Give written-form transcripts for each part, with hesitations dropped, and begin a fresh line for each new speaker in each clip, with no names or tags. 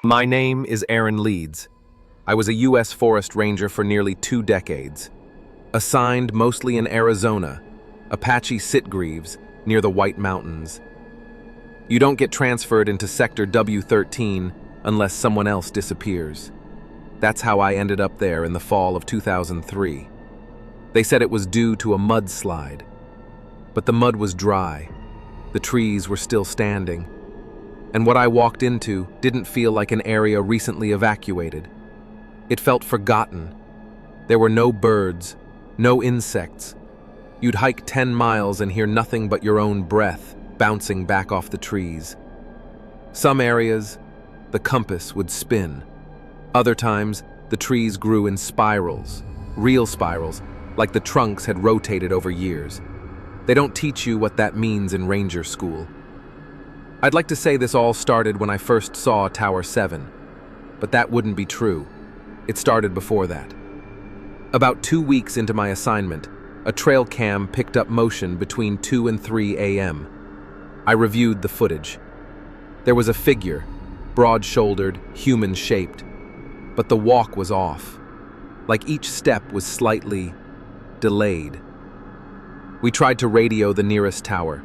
My name is Aaron Leeds. I was a U.S. forest ranger for nearly 2 decades. Assigned mostly in Arizona, Apache Sitgreaves near the White Mountains. You don't get transferred into Sector W13 unless someone else disappears. That's how I ended up there in the fall of 2003. They said it was due to a mudslide. But the mud was dry. The trees were still standing. And what I walked into didn't feel like an area recently evacuated. It felt forgotten. There were no birds, no insects. You'd hike 10 miles and hear nothing but your own breath bouncing back off the trees. Some areas, the compass would spin. Other times, the trees grew in spirals, real spirals, like the trunks had rotated over years. They don't teach you what that means in ranger school. I'd like to say this all started when I first saw Tower 7, but that wouldn't be true. It started before that. About 2 weeks into my assignment, a trail cam picked up motion between 2 and 3 a.m. I reviewed the footage. There was a figure, broad-shouldered, human-shaped, but the walk was off. Like each step was slightly delayed. We tried to radio the nearest tower.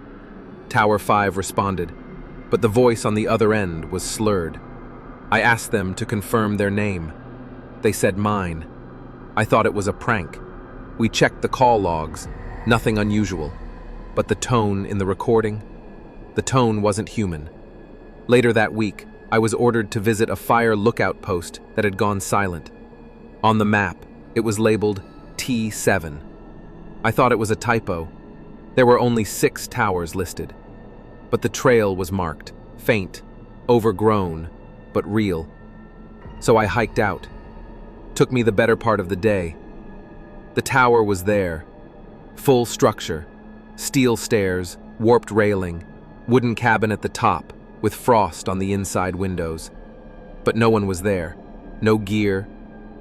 Tower 5 responded, but the voice on the other end was slurred. I asked them to confirm their name. They said mine. I thought it was a prank. We checked the call logs, nothing unusual. But the tone in the recording? The tone wasn't human. Later that week, I was ordered to visit a fire lookout post that had gone silent. On the map, it was labeled T7. I thought it was a typo. There were only 6 towers listed. But the trail was marked, faint, overgrown, but real. So I hiked out. Took me the better part of the day. The tower was there. Full structure. Steel stairs, warped railing, wooden cabin at the top, with frost on the inside windows. But no one was there. No gear,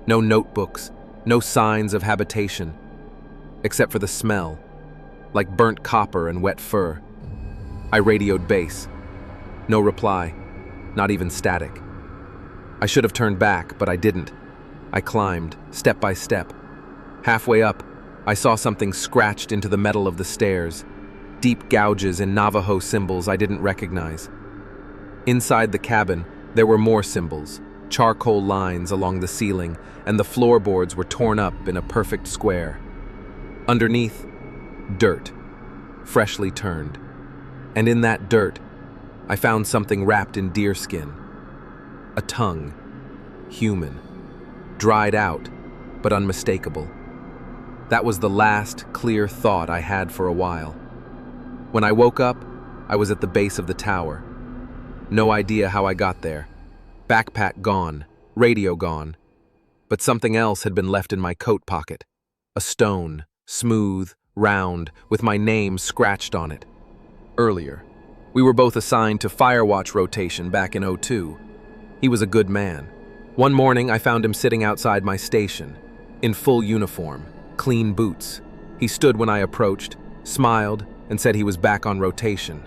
no notebooks, no signs of habitation. Except for the smell, like burnt copper and wet fur. I radioed base. No reply, not even static. I should have turned back, but I didn't. I climbed, step by step. Halfway up, I saw something scratched into the metal of the stairs, deep gouges in Navajo symbols I didn't recognize. Inside the cabin, there were more symbols, charcoal lines along the ceiling, and the floorboards were torn up in a perfect square. Underneath, dirt, freshly turned. And in that dirt, I found something wrapped in deerskin. A tongue, human, dried out, but unmistakable. That was the last clear thought I had for a while. When I woke up, I was at the base of the tower. No idea how I got there. Backpack gone, radio gone. But something else had been left in my coat pocket. A stone, smooth, round, with my name scratched on it. Earlier, we were both assigned to Firewatch rotation back in '02. He was a good man. One morning, I found him sitting outside my station, in full uniform, clean boots. He stood when I approached, smiled, and said he was back on rotation.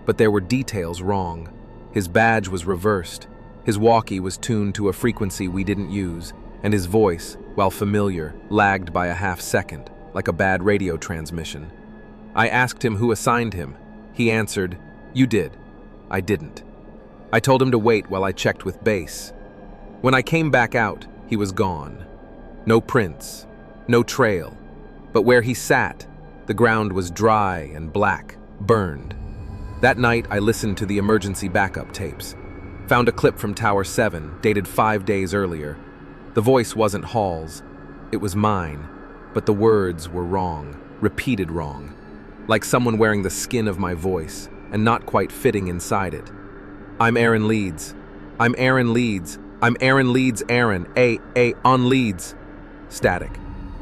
But there were details wrong. His badge was reversed. His walkie was tuned to a frequency we didn't use, and his voice, while familiar, lagged by a half second, like a bad radio transmission. I asked him who assigned him. He answered, "You did." I didn't. I told him to wait while I checked with base. When I came back out, he was gone. No prints, no trail. But where he sat, the ground was dry and black, burned. That night, I listened to the emergency backup tapes. Found a clip from Tower 7, dated 5 days earlier. The voice wasn't Hall's. It was mine. But the words were wrong, repeated wrong. Like someone wearing the skin of my voice, and not quite fitting inside it. I'm Aaron Leeds. I'm Aaron Leeds. I'm Aaron Leeds Aaron. On Leeds. Static.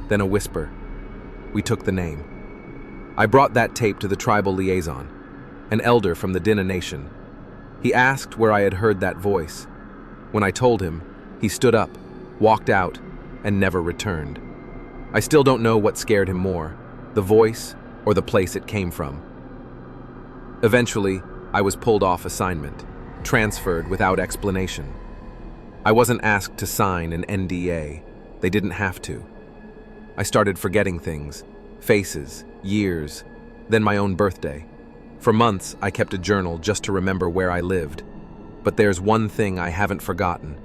Then a whisper. We took the name. I brought that tape to the tribal liaison, an elder from the Dinah Nation. He asked where I had heard that voice. When I told him, he stood up, walked out, and never returned. I still don't know what scared him more, the voice or the place it came from. Eventually, I was pulled off assignment, transferred without explanation. I wasn't asked to sign an NDA. They didn't have to. I started forgetting things, faces, years, then my own birthday. For months, I kept a journal just to remember where I lived. But there's one thing I haven't forgotten: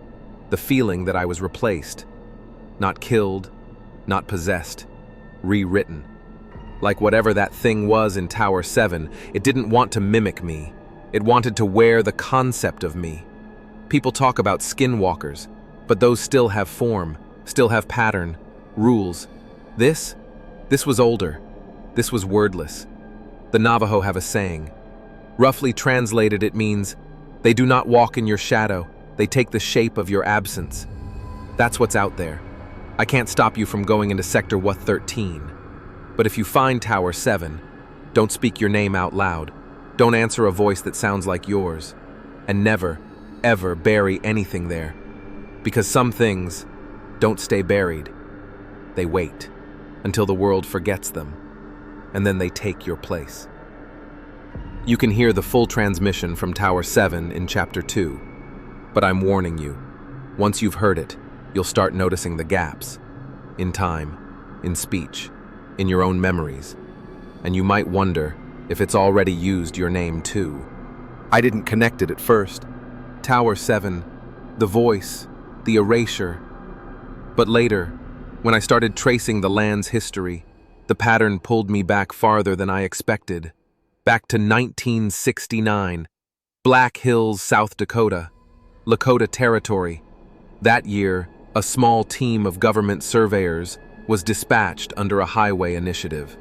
the feeling that I was replaced. Not killed, not possessed, rewritten. Like whatever that thing was in Tower 7, it didn't want to mimic me. It wanted to wear the concept of me. People talk about skinwalkers, but those still have form, still have pattern, rules. This was older. This was wordless. The Navajo have a saying. Roughly translated, it means, they do not walk in your shadow, they take the shape of your absence. That's what's out there. I can't stop you from going into Sector 13. But if you find Tower 7, don't speak your name out loud. Don't answer a voice that sounds like yours. And never, ever bury anything there. Because some things don't stay buried. They wait until the world forgets them, and then they take your place. You can hear the full transmission from Tower 7 in Chapter 2, but I'm warning you, once you've heard it, you'll start noticing the gaps, in time, in speech, in your own memories, and you might wonder if it's already used your name too. I didn't connect it at first. Tower 7, the voice, the erasure. But later, when I started tracing the land's history, the pattern pulled me back farther than I expected. Back to 1969, Black Hills, South Dakota, Lakota Territory. That year, a small team of government surveyors was dispatched under a highway initiative.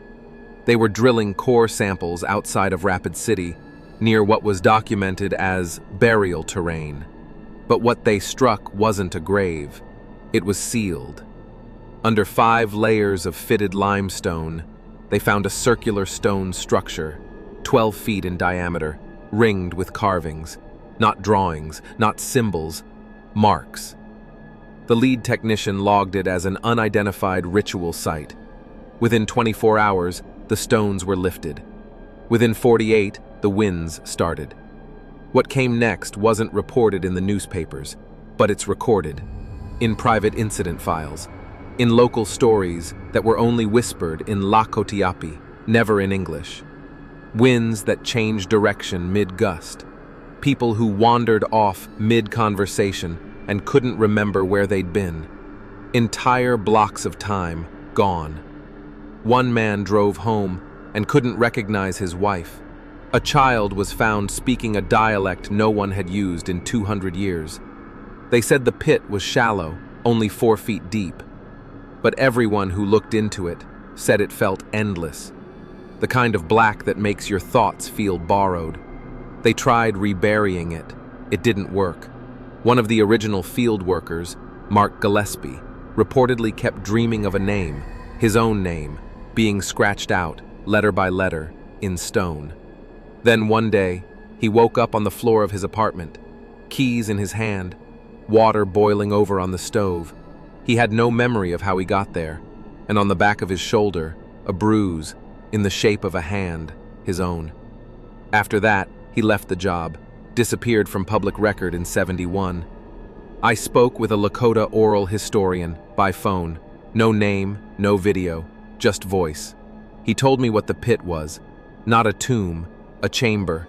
They were drilling core samples outside of Rapid City, near what was documented as burial terrain. But what they struck wasn't a grave. It was sealed. Under 5 layers of fitted limestone, they found a circular stone structure, 12 feet in diameter, ringed with carvings. Not drawings, not symbols, marks. The lead technician logged it as an unidentified ritual site. Within 24 hours, the stones were lifted. Within 48, the winds started. What came next wasn't reported in the newspapers, but it's recorded. In private incident files. In local stories that were only whispered in Lakotiapi, never in English. Winds that changed direction mid-gust. People who wandered off mid-conversation and couldn't remember where they'd been. Entire blocks of time gone. One man drove home and couldn't recognize his wife. A child was found speaking a dialect no one had used in 200 years. They said the pit was shallow, only 4 feet deep. But everyone who looked into it said it felt endless. The kind of black that makes your thoughts feel borrowed. They tried reburying it. It didn't work. One of the original field workers, Mark Gillespie, reportedly kept dreaming of a name, his own name, being scratched out, letter by letter, in stone. Then one day, he woke up on the floor of his apartment, keys in his hand, water boiling over on the stove. He had no memory of how he got there, and on the back of his shoulder, a bruise in the shape of a hand, his own. After that, he left the job, disappeared from public record in '71. I spoke with a Lakota oral historian by phone. No name, no video, just voice. He told me what the pit was. Not a tomb, a chamber.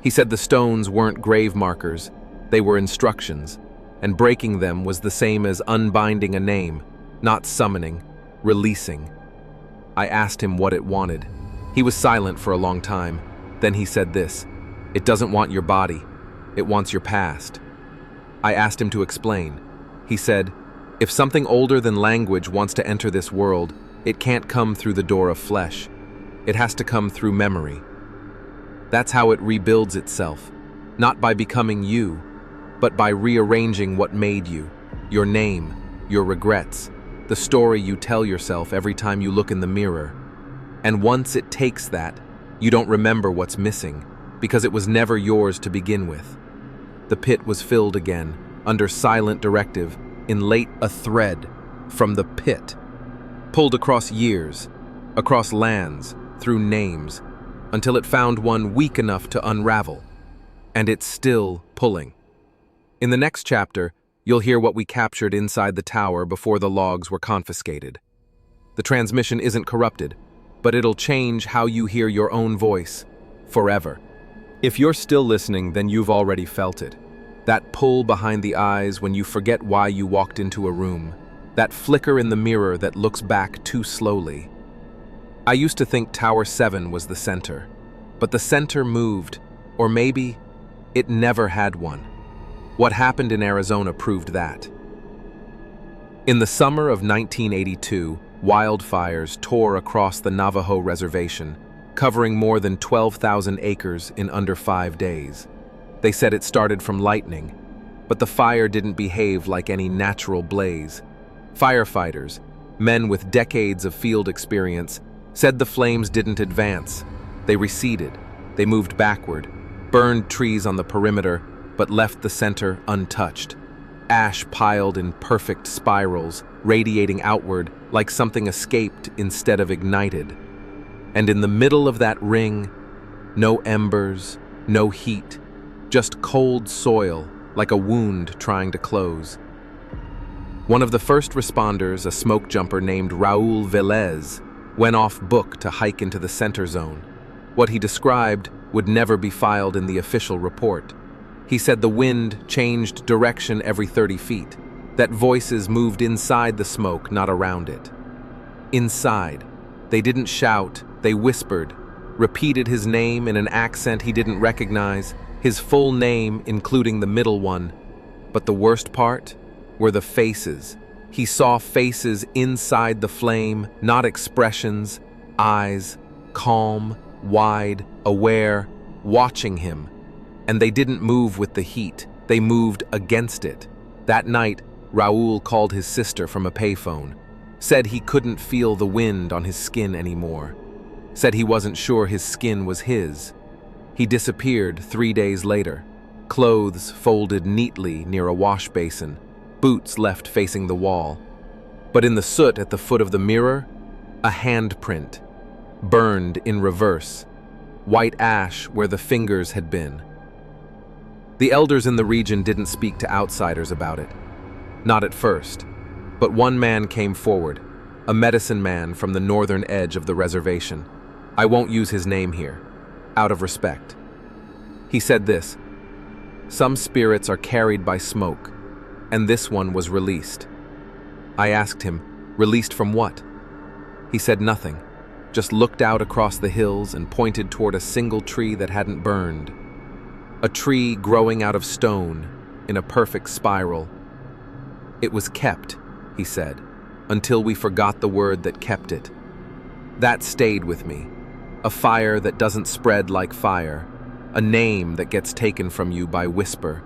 He said the stones weren't grave markers, they were instructions, and breaking them was the same as unbinding a name, not summoning, releasing. I asked him what it wanted. He was silent for a long time. Then he said this: "It doesn't want your body, it wants your past." I asked him to explain. He said, "If something older than language wants to enter this world, it can't come through the door of flesh. It has to come through memory. That's how it rebuilds itself, not by becoming you, but by rearranging what made you, your name, your regrets, the story you tell yourself every time you look in the mirror. And once it takes that, you don't remember what's missing, because it was never yours to begin with." The pit was filled again, under silent directive, in late a thread from the pit, pulled across years, across lands, through names, until it found one weak enough to unravel. And it's still pulling. In the next chapter, You'll hear what we captured inside the tower before the logs were confiscated. The transmission isn't corrupted, but it'll change how you hear your own voice forever. If you're still listening, then you've already felt it. That pull behind the eyes when you forget why you walked into a room. That flicker in the mirror that looks back too slowly. I used to think Tower 7 was the center, but the center moved, or maybe it never had one. What happened in Arizona proved that. In the summer of 1982, wildfires tore across the Navajo reservation, covering more than 12,000 acres in under 5 days. They said it started from lightning, but the fire didn't behave like any natural blaze. Firefighters, men with decades of field experience, said the flames didn't advance. They receded, they moved backward, burned trees on the perimeter, but left the center untouched. Ash piled in perfect spirals, radiating outward like something escaped instead of ignited. And in the middle of that ring, no embers, no heat, just cold soil like a wound trying to close. One of the first responders, a smoke jumper named Raul Velez, went off book to hike into the center zone. What he described would never be filed in the official report. He said the wind changed direction every 30 feet, that voices moved inside the smoke, not around it. Inside. They didn't shout, they whispered, repeated his name in an accent he didn't recognize, his full name including the middle one. But the worst part were the faces. He saw faces inside the flame, not expressions, eyes, calm, wide, aware, watching him. And they didn't move with the heat, they moved against it. That night, Raul called his sister from a payphone, said he couldn't feel the wind on his skin anymore, said he wasn't sure his skin was his. He disappeared 3 days later, clothes folded neatly near a wash basin, boots left facing the wall. But in the soot at the foot of the mirror, a handprint, burned in reverse, white ash where the fingers had been. The elders in the region didn't speak to outsiders about it. Not at first. But one man came forward, a medicine man from the northern edge of the reservation. I won't use his name here, out of respect. He said this: "Some spirits are carried by smoke, and this one was released." I asked him, "Released from what?" He said nothing, just looked out across the hills and pointed toward a single tree that hadn't burned. A tree growing out of stone, in a perfect spiral. It was kept, he said, until we forgot the word that kept it. That stayed with me. A fire that doesn't spread like fire, a name that gets taken from you by whisper,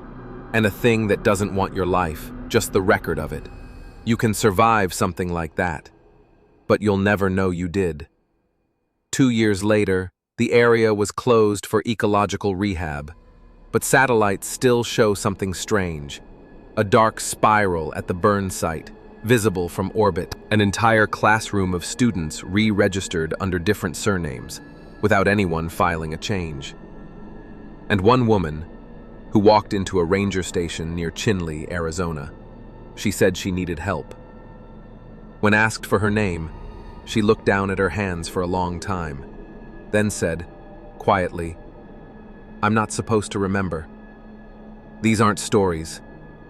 and a thing that doesn't want your life, just the record of it. You can survive something like that, but you'll never know you did. 2 years later, the area was closed for ecological rehab, but satellites still show something strange. A dark spiral at the burn site, visible from orbit. An entire classroom of students re-registered under different surnames, without anyone filing a change. And one woman, who walked into a ranger station near Chinle, Arizona, she said she needed help. When asked for her name, she looked down at her hands for a long time, then said, quietly, "I'm not supposed to remember. These aren't stories.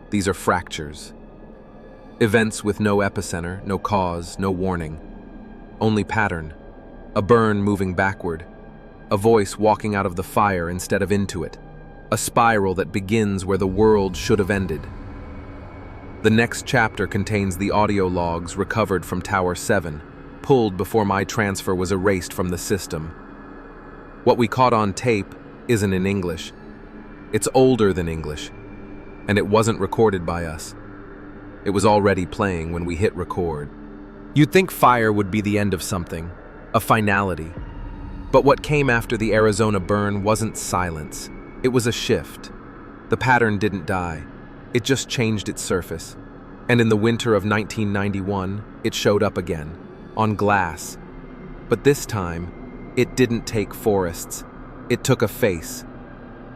These are fractures. Events with no epicenter, no cause, no warning. Only pattern. A burn moving backward. A voice walking out of the fire instead of into it. A spiral that begins where the world should have ended." The next chapter contains the audio logs recovered from Tower 7, pulled before my transfer was erased from the system. What we caught on tape isn't in English. It's older than English, and it wasn't recorded by us. It was already playing when we hit record. You'd think fire would be the end of something, a finality. But what came after the Arizona burn wasn't silence. It was a shift. The pattern didn't die. It just changed its surface. And in the winter of 1991, it showed up again, on glass. But this time, it didn't take forests. It took a face.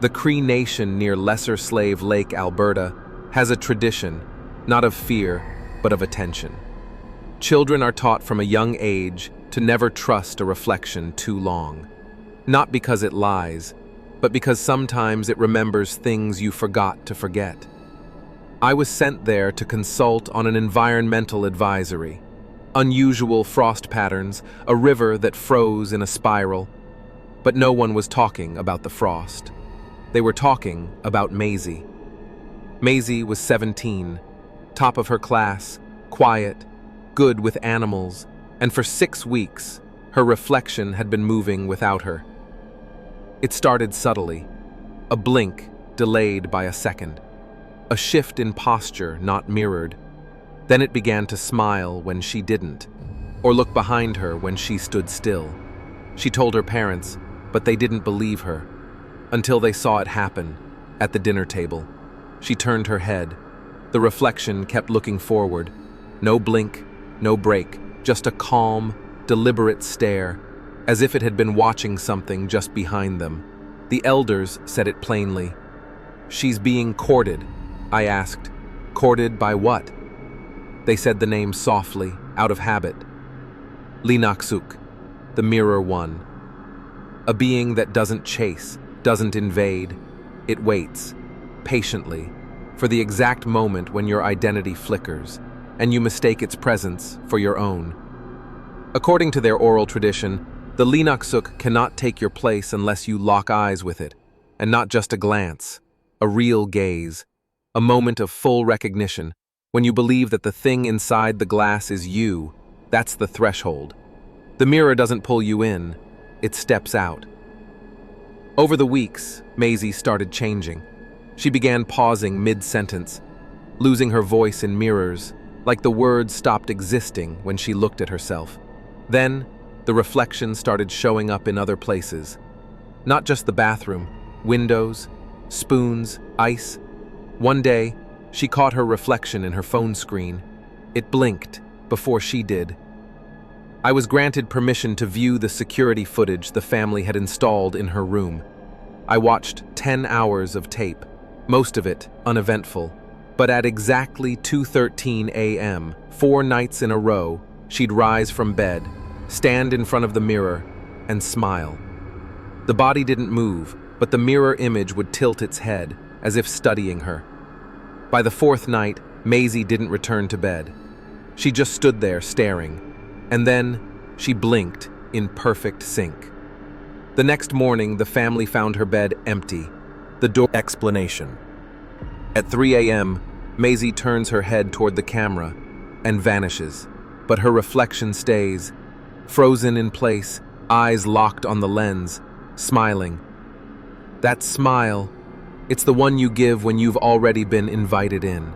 The Cree Nation near Lesser Slave Lake, Alberta, has a tradition, not of fear, but of attention. Children are taught from a young age to never trust a reflection too long. Not because it lies, but because sometimes it remembers things you forgot to forget. I was sent there to consult on an environmental advisory. Unusual frost patterns, a river that froze in a spiral. But no one was talking about the frost. They were talking about Maisie. Maisie was 17, top of her class, quiet, good with animals, and for 6 weeks, her reflection had been moving without her. It started subtly, a blink delayed by a second, a shift in posture not mirrored. Then it began to smile when she didn't, or look behind her when she stood still. She told her parents, but they didn't believe her, until they saw it happen at the dinner table. She turned her head. The reflection kept looking forward. No blink, no break, just a calm, deliberate stare, as if it had been watching something just behind them. The elders said it plainly. "She's being courted," I asked. "Courted by what?" They said the name softly, out of habit. Linaksuk, the Mirror One. A being that doesn't chase, doesn't invade. It waits, patiently, for the exact moment when your identity flickers, and you mistake its presence for your own. According to their oral tradition, the Linaksuk cannot take your place unless you lock eyes with it, and not just a glance, a real gaze, a moment of full recognition. When you believe that the thing inside the glass is you, that's the threshold. The mirror doesn't pull you in, it steps out. Over the weeks, Maisie started changing. She began pausing mid-sentence, losing her voice in mirrors, like the words stopped existing when she looked at herself. Then, the reflection started showing up in other places. Not just the bathroom, windows, spoons, ice. One day, she caught her reflection in her phone screen. It blinked before she did. I was granted permission to view the security footage the family had installed in her room. I watched 10 hours of tape, most of it uneventful. But at exactly 2:13 a.m., 4 nights in a row, she'd rise from bed, stand in front of the mirror, and smile. The body didn't move, but the mirror image would tilt its head, as if studying her. By the 4th night, Maisie didn't return to bed. She just stood there staring, and then she blinked in perfect sync. The next morning, the family found her bed empty. The door explanation. At 3 a.m., Maisie turns her head toward the camera and vanishes, but her reflection stays, frozen in place, eyes locked on the lens, smiling. That smile, it's the one you give when you've already been invited in.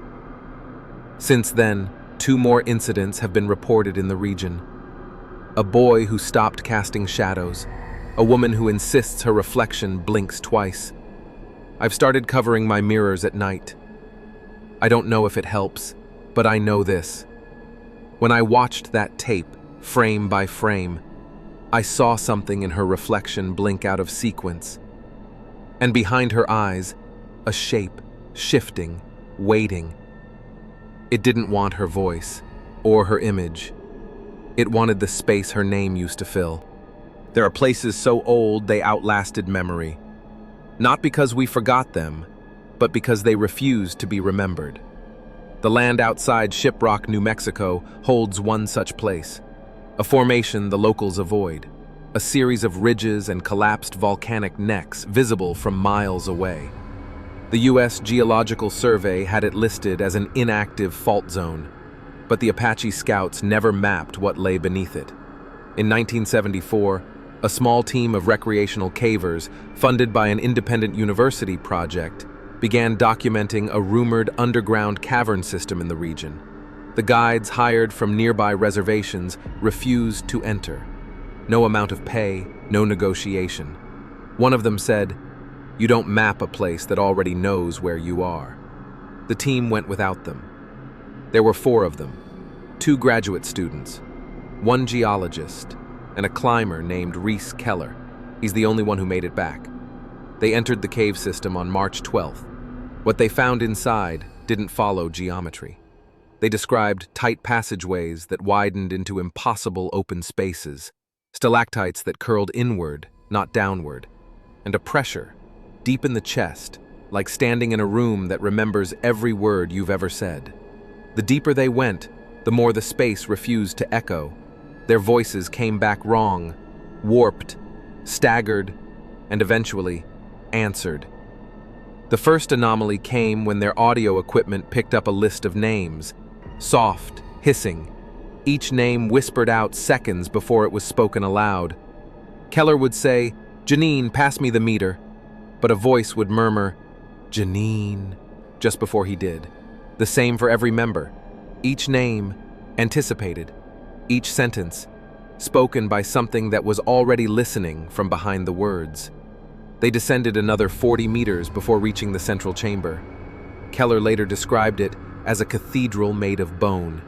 Since then, 2 more incidents have been reported in the region. A boy who stopped casting shadows, a woman who insists her reflection blinks twice. I've started covering my mirrors at night. I don't know if it helps, but I know this. When I watched that tape, frame by frame, I saw something in her reflection blink out of sequence. And behind her eyes, a shape, shifting, waiting. It didn't want her voice, or her image. It wanted the space her name used to fill. There are places so old they outlasted memory. Not because we forgot them, but because they refused to be remembered. The land outside Shiprock, New Mexico, holds one such place. A formation the locals avoid. A series of ridges and collapsed volcanic necks visible from miles away. The U.S. Geological Survey had it listed as an inactive fault zone, but the Apache Scouts never mapped what lay beneath it. In 1974, a small team of recreational cavers, funded by an independent university project, began documenting a rumored underground cavern system in the region. The guides hired from nearby reservations refused to enter. No amount of pay, no negotiation. One of them said, "You don't map a place that already knows where you are." The team went without them. There were 4 of them, 2 graduate students, 1 geologist, and a climber named Reese Keller. He's the only one who made it back. They entered the cave system on March 12th. What they found inside didn't follow geometry. They described tight passageways that widened into impossible open spaces, stalactites that curled inward, not downward, and a pressure, deep in the chest, like standing in a room that remembers every word you've ever said. The deeper they went, the more the space refused to echo. Their voices came back wrong, warped, staggered, and eventually answered. The first anomaly came when their audio equipment picked up a list of names, soft, hissing, each name whispered out seconds before it was spoken aloud. Keller would say, "Janine, pass me the meter," but a voice would murmur, "Janine," just before he did. The same for every member. Each name anticipated, each sentence spoken by something that was already listening from behind the words. They descended another 40 meters before reaching the central chamber. Keller later described it as a cathedral made of bone,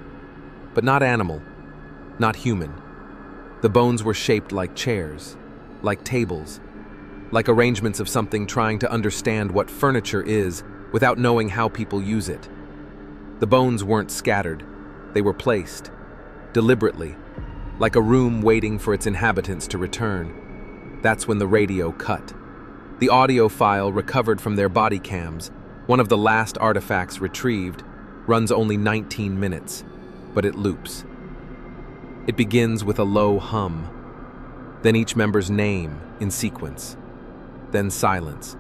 but not animal, not human. The bones were shaped like chairs, like tables, like arrangements of something trying to understand what furniture is without knowing how people use it. The bones weren't scattered, they were placed, deliberately, like a room waiting for its inhabitants to return. That's when the radio cut. The audio file recovered from their body cams, one of the last artifacts retrieved, runs only 19 minutes, but it loops. It begins with a low hum, then each member's name in sequence, then silence,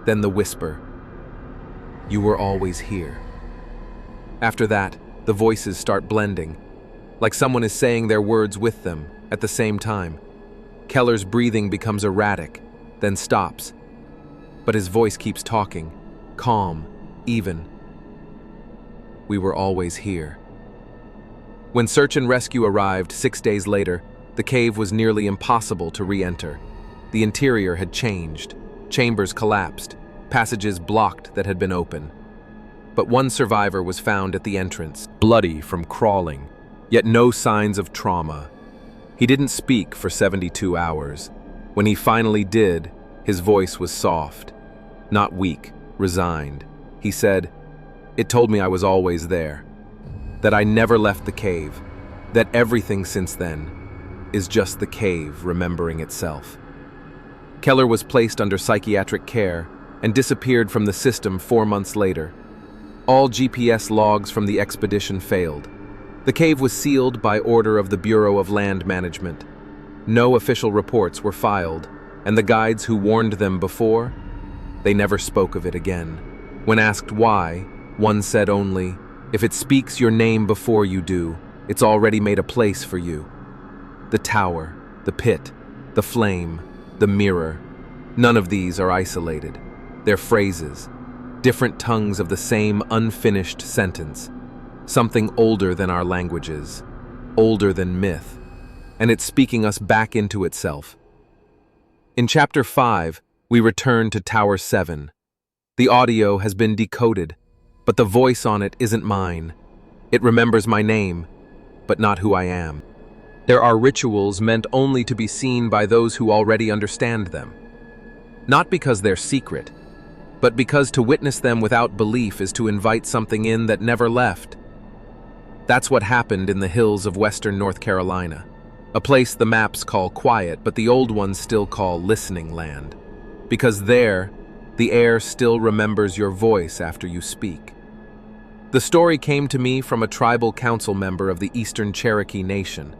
then the whisper, "You were always here." After that, the voices start blending, like someone is saying their words with them at the same time. Keller's breathing becomes erratic, then stops, but his voice keeps talking, calm, even. "We were always here." When search and rescue arrived 6 days later, the cave was nearly impossible to re-enter. The interior had changed, chambers collapsed, passages blocked that had been open. But one survivor was found at the entrance, bloody from crawling, yet no signs of trauma. He didn't speak for 72 hours. When he finally did, his voice was soft, not weak, resigned. He said, "It told me I was always there, that I never left the cave, that everything since then is just the cave remembering itself." Keller was placed under psychiatric care and disappeared from the system 4 months later. All GPS logs from the expedition failed. The cave was sealed by order of the Bureau of Land Management. No official reports were filed, and the guides who warned them before, they never spoke of it again. When asked why, one said only, "If it speaks your name before you do, it's already made a place for you." The tower, the pit, the flame, the mirror, none of these are isolated. They're phrases, different tongues of the same unfinished sentence, something older than our languages, older than myth, and it's speaking us back into itself. In Chapter 5, we return to Tower 7. The audio has been decoded, but the voice on it isn't mine. It remembers my name, but not who I am. There are rituals meant only to be seen by those who already understand them. Not because they're secret, but because to witness them without belief is to invite something in that never left. That's what happened in the hills of western North Carolina, a place the maps call quiet, but the old ones still call listening land. Because there, the air still remembers your voice after you speak. The story came to me from a tribal council member of the Eastern Cherokee Nation.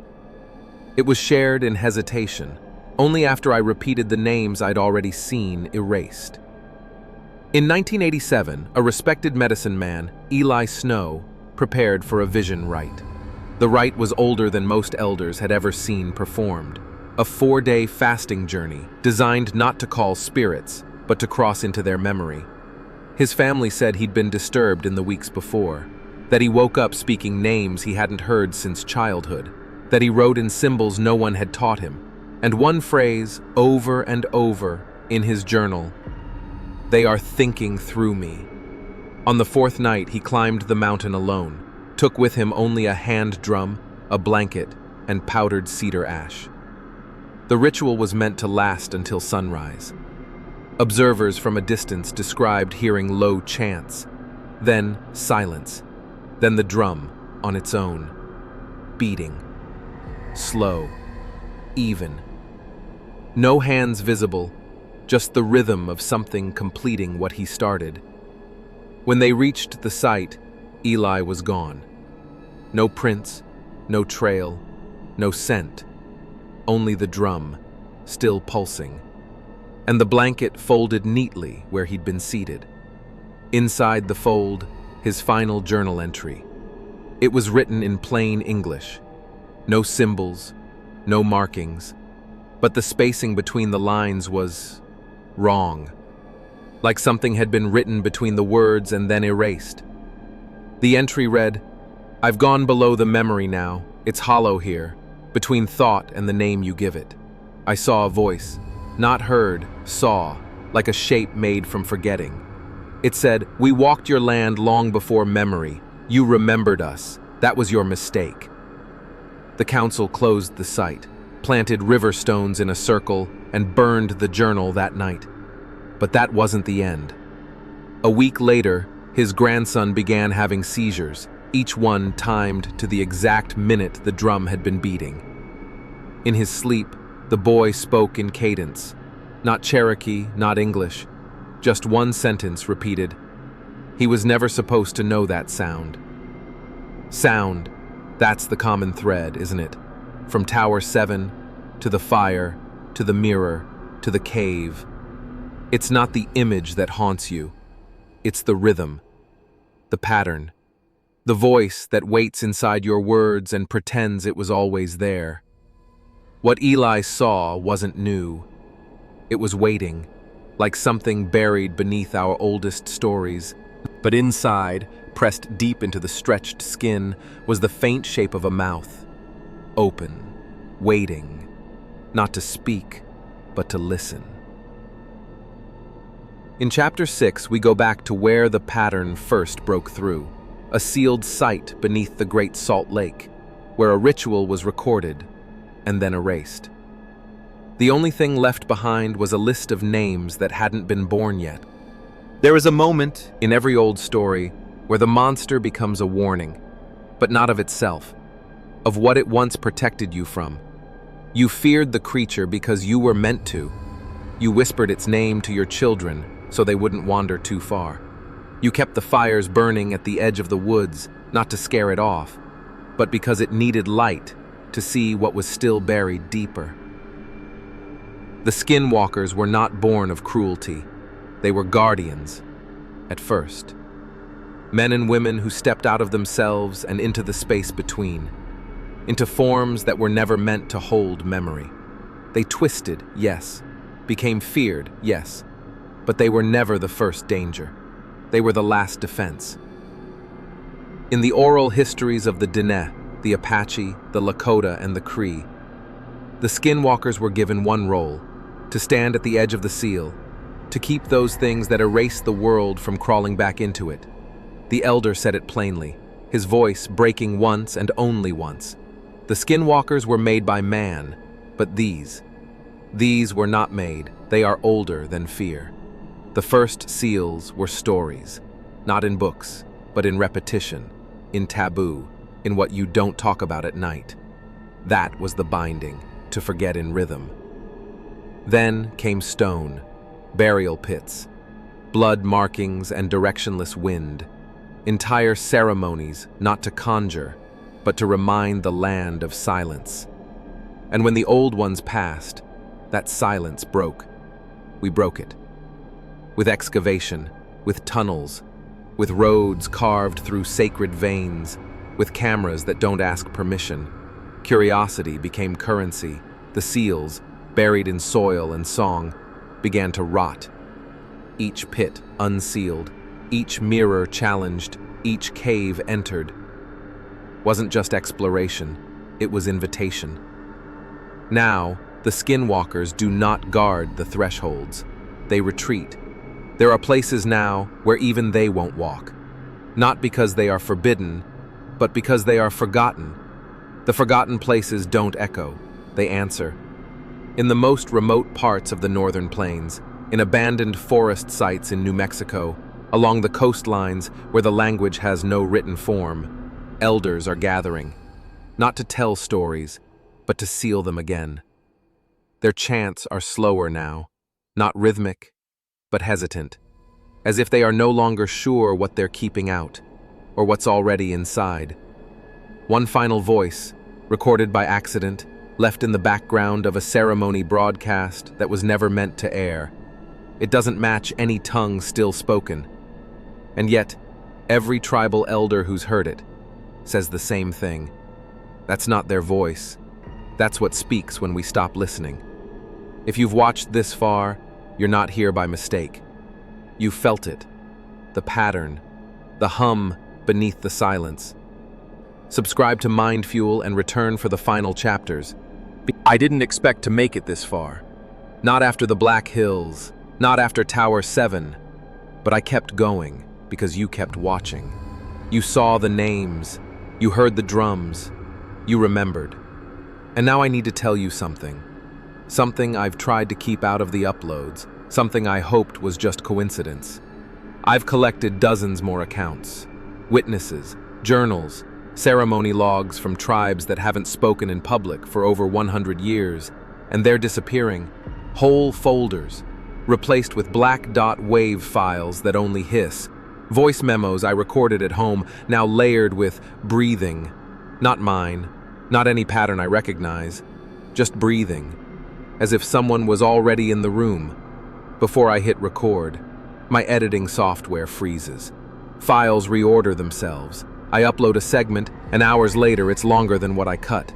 It was shared in hesitation, only after I repeated the names I'd already seen erased. In 1987, a respected medicine man, Eli Snow, prepared for a vision rite. The rite was older than most elders had ever seen performed. A 4-day fasting journey designed not to call spirits, but to cross into their memory. His family said he'd been disturbed in the weeks before, that he woke up speaking names he hadn't heard since childhood, that he wrote in symbols no one had taught him, and one phrase over and over in his journal, "They are thinking through me." On the 4th night, he climbed the mountain alone, took with him only a hand drum, a blanket, and powdered cedar ash. The ritual was meant to last until sunrise. Observers from a distance described hearing low chants, Then silence. Then the drum, on its own. Beating. Slow. Even. No hands visible, just the rhythm of something completing what he started. When they reached the site, Eli was gone. No prints, no trail, no scent. Only the drum, still pulsing. And the blanket folded neatly where he'd been seated. Inside the fold, his final journal entry. It was written in plain English. No symbols, no markings, but the spacing between the lines was wrong. Like something had been written between the words and then erased. The entry read, "I've gone below the memory now. It's hollow here, between thought and the name you give it. I saw a voice, not heard, saw, like a shape made from forgetting. It said, 'We walked your land long before memory. You remembered us. That was your mistake.'" The council closed the site, planted river stones in a circle, and burned the journal that night. But that wasn't the end. A week later, his grandson began having seizures, each one timed to the exact minute the drum had been beating. In his sleep, the boy spoke in cadence, not Cherokee, not English, just one sentence repeated. He was never supposed to know that sound. Sound, that's the common thread, isn't it? From Tower 7, to the fire, to the mirror, to the cave. It's not the image that haunts you. It's the rhythm, the pattern, the voice that waits inside your words and pretends it was always there. What Eli saw wasn't new. It was waiting, like something buried beneath our oldest stories. But inside, pressed deep into the stretched skin, was the faint shape of a mouth. Open, waiting, not to speak, but to listen. In Chapter 6, we go back to where the pattern first broke through, a sealed site beneath the Great Salt Lake, where a ritual was recorded and then erased. The only thing left behind was a list of names that hadn't been born yet. There is a moment in every old story where the monster becomes a warning, but not of itself, of what it once protected you from. You feared the creature because you were meant to. You whispered its name to your children so they wouldn't wander too far. You kept the fires burning at the edge of the woods, not to scare it off, but because it needed light to see what was still buried deeper. The Skinwalkers were not born of cruelty. They were guardians, at first. Men and women who stepped out of themselves and into the space between, into forms that were never meant to hold memory. They twisted, yes, became feared, yes, but they were never the first danger. They were the last defense. In the oral histories of the Diné, the Apache, the Lakota, and the Cree, the Skinwalkers were given one role: to stand at the edge of the seal, to keep those things that erased the world from crawling back into it. The elder said it plainly, his voice breaking once and only once. The Skinwalkers were made by man, but these were not made. They are older than fear. The first seals were stories, not in books, but in repetition, in taboo, in what you don't talk about at night. That was the binding, to forget in rhythm. Then came stone, burial pits, blood markings and directionless wind, entire ceremonies not to conjure, but to remind the land of silence. And when the old ones passed, that silence broke. We broke it. With excavation, with tunnels, with roads carved through sacred veins, with cameras that don't ask permission. Curiosity became currency. The seals, buried in soil and song, began to rot. Each pit unsealed, each mirror challenged, each cave entered. Wasn't just exploration, it was invitation. Now, the Skinwalkers do not guard the thresholds. They retreat. There are places now where even they won't walk. Not because they are forbidden, but because they are forgotten. The forgotten places don't echo, they answer. In the most remote parts of the northern plains, in abandoned forest sites in New Mexico, Along the coastlines where the language has no written form, elders are gathering, not to tell stories, but to seal them again. Their chants are slower now, not rhythmic, but hesitant, as if they are no longer sure what they're keeping out, or what's already inside. One final voice, recorded by accident, left in the background of a ceremony broadcast that was never meant to air. It doesn't match any tongue still spoken. And yet, every tribal elder who's heard it says the same thing. That's not their voice. That's what speaks when we stop listening. If you've watched this far, you're not here by mistake. You felt it, the pattern, the hum beneath the silence. Subscribe to MindFuel and return for the final chapters. I didn't expect to make it this far. Not after the Black Hills, not after Tower 7, but I kept going because you kept watching. You saw the names, you heard the drums, you remembered. And now I need to tell you something. Something I've tried to keep out of the uploads, something I hoped was just coincidence. I've collected dozens more accounts, witnesses, journals, ceremony logs from tribes that haven't spoken in public for over 100 years, and they're disappearing. Whole folders, replaced with black dot wave files that only hiss. Voice memos I recorded at home, now layered with breathing. Not mine, not any pattern I recognize, just breathing, as if someone was already in the room. Before I hit record, my editing software freezes. Files reorder themselves. I upload a segment, and hours later it's longer than what I cut.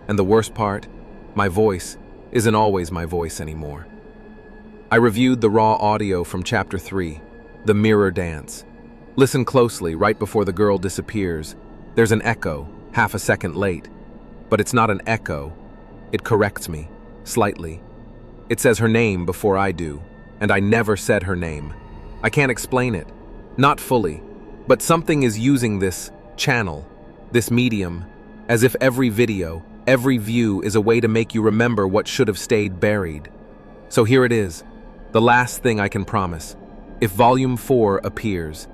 And the worst part, my voice isn't always my voice anymore. I reviewed the raw audio from Chapter 3, The Mirror Dance. Listen closely right before the girl disappears. There's an echo, half a second late. But it's not an echo. It corrects me, slightly. It says her name before I do, and I never said her name. I can't explain it, not fully, but something is using this channel, this medium, as if every video, every view is a way to make you remember what should have stayed buried. So here it is, the last thing I can promise. If Volume 4 appears,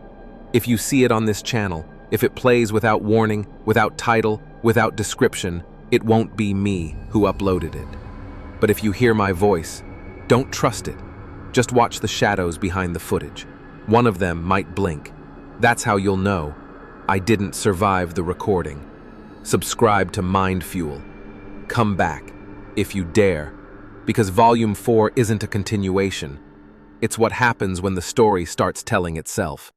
if you see it on this channel, if it plays without warning, without title, without description, it won't be me who uploaded it. But if you hear my voice, don't trust it. Just watch the shadows behind the footage. One of them might blink. That's how you'll know I didn't survive the recording. Subscribe to MindFuel. Come back, if you dare, because Volume 4 isn't a continuation. It's what happens when the story starts telling itself.